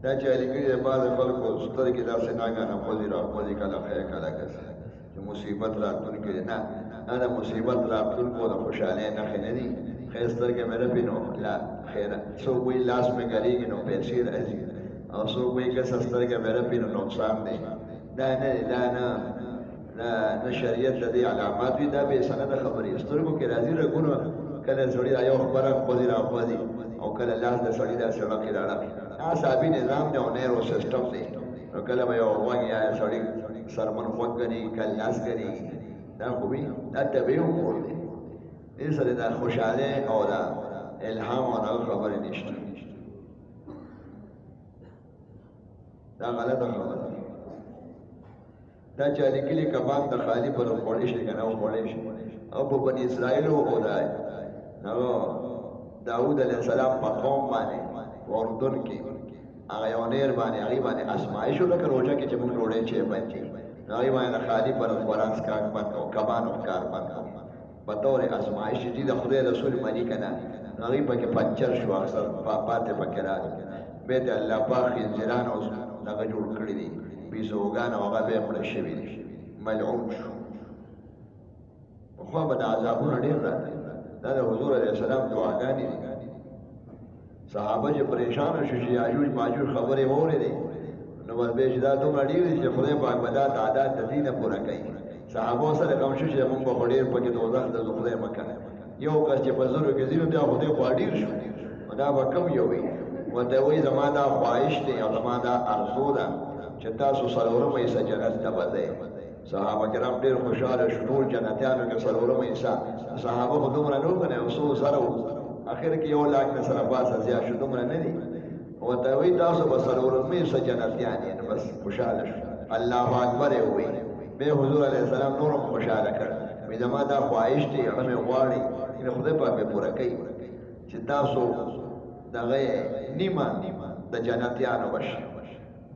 دا چې لیکلي د بعضې خلکو سترګې داسې ناګانه خوځي راخوځي کله خیر کله کسه چې مصیبت راتلونکې دی. نه دا د مصیبت راتلونکو د خوشحالۍ نښې نه دي. خیر سترګې مې رپي نو لا خیره، څوک وایي لاس مې ګلېږي نو پیسې راځي، او څوک وایي کسه سترګې مې رپي نو نقصان دی. دا نه دی، دا نه شریعت د دې علامات وي، دا بې سنده خبرې. سترګو کې راځي رګونه، کله سړي یو خبره خوځي راخوځي او کله لاس د سړي داسې ړقې راړقې. دا صحابي نظام دی او نیرو سسټم دی. نو کله به یو غوږ یا سړي سرمن غوږ ګڼي، کله لاس ګڼي. دا خو وي، دا طبیعي امور دی. دې سره د خوشحالۍ او د الهام او دغه خبرې نشته. دا غلطه خبره ده. دا چا لیکلي کباب د خالي پر خوړی شي که نه وخوړی شي. او په بني اسرائیلو او داود علیه السلام په قوم باندې په اردن کې هغه یو نیر باندې هغې باندې ازمایش و لکه روژه کې چې موږ ډوډۍ چې بند کړي، نو هغې باندې د خالي پر خوراک څښاک بند کړو، کبانو ښکار بند کړو په طور ازمایش چې د خدای رسول مني که نه. نو هغې پکې پنچر شو، اکثر پاتې پکې راغلي. بیا د الله پاک خنزیران او دغه جوړ کړي دي، بیزوګان او هغه بیا مړه شوي دي، ملعون شو. پخوا به د عذابونه ډېر راغلي. دا د حضور علیه السلام دعاګانې دي. صحابه چې پریشانه شو چې یاجوج ماجوج خبرې واورېدې، نو وربه چې دا دومره ډېر دي چې خدای پاک به دا تعداد د دې نه پوره کوي. صحابو سره غم شو چې موږ به خو ډېر پکې دوزخ د خدای مکه یو کس چې په زرو کې ځي نو بیا خدای خوا ډېر شو، نو دا به کم یو وي. ورته وایي زما دا خواهش دی او زما دا ارزو ده چې تاسو څلورمه حصه جنت ته به ځئ. صحابه کرام ډېر خوشحاله شو. ټول جنتیانو کې څلورمه حصه. صحابه خو دومره نه وو که نه، یو څو زره وو، اخر کې 1 لاک نه سره پاسه زیات شو، دومره نه دي. ورته وایي تاسو به څلورمه حصه جنتیان یې. نو بس خوشحاله شو، الله اکبر یې ووایي. بیا حضور علیه السلام نور هم خوشحاله کړ، وایي زما دا خواهش دی، هغه مې غواړي، خدای پاک مې پوره کوي چې تاسو دغه نیمه د جنتیانو بشئ.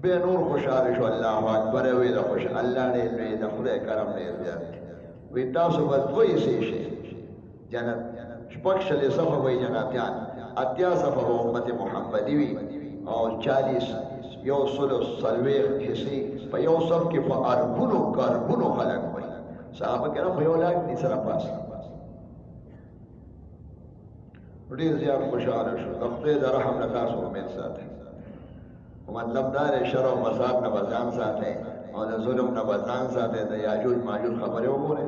بیا نور خوشحاله شو، الله اکبر وی د خوش الله دې لوی د خدای کرم ډېر زیات دی. وی تاسو به 2 حصې شئ جنت، 6 صفه وی جنتیان، 80 صفه امت محمدي وي، او 40 یو سلو سلویخ حصې په یو صف کې په اربونو خلک وي. صحابه کرام په 1 لاک دي سره پاس. ډېر زیات خوشحاله شو. د خدای د رحم نه تاسو امید ساتئ. مطلب دا دی شر او فساد نه به ځان ساتئ او د ظلم نه به ځان ساتئ. د یاجوج ماجوج خبرې وګورئ،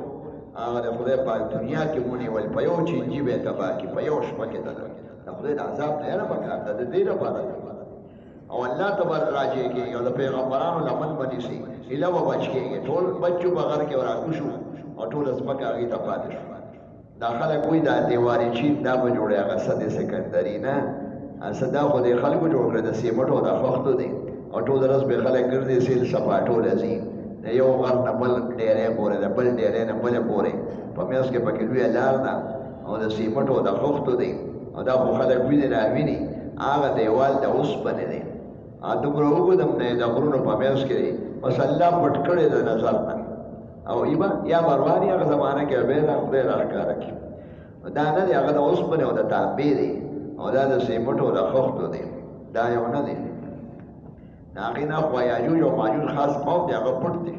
هغه د خدای پاک دنیا کې ونیول، په یو چینجي به یې تباه کړي، په یو شپه کې د خدای د عذاب نه نه پکار ده، د دې لپاره او الله ته به راجع کېږي او د پیغمبرانو لمن به نیسي، هیله به بچ کېږي. ټول بچو به غر کې ورانو شو او ټول ځمکه هغې ته پاتې شو. دا خلک وایي دا دیوارې چین دا به جوړی، هغه سد سکندري نه، دا خو د خلکو جوړ کړی د سیمټو د خښتو دی، او ټول ورځ به خلک ګرځي سیل سپاټو ځي، د یو غر نه بل ډیری پورې، د بل ډیری نه بلې پورې، په منځ کې پکې لویه لار ده او د سیمټو د خښتو دی، او دا خو خلک ویني راویني. هغه دیوال د اوسپنې دی، دومره اوږد هم نه، د غرونو په منځ کې دی، بس الله پټ کړی د نظر نه. او یا برواني هغه زمانه کې به دا خدای راښکاره کړي. دا نه دی، هغه د اوسپنې او د تانبې دی، او دا د سیمټو د خښتو دی، دا یو نه دی. د هغې نه خو یاجوج او ماجوج خاص قوم دی، هغه پټ دی.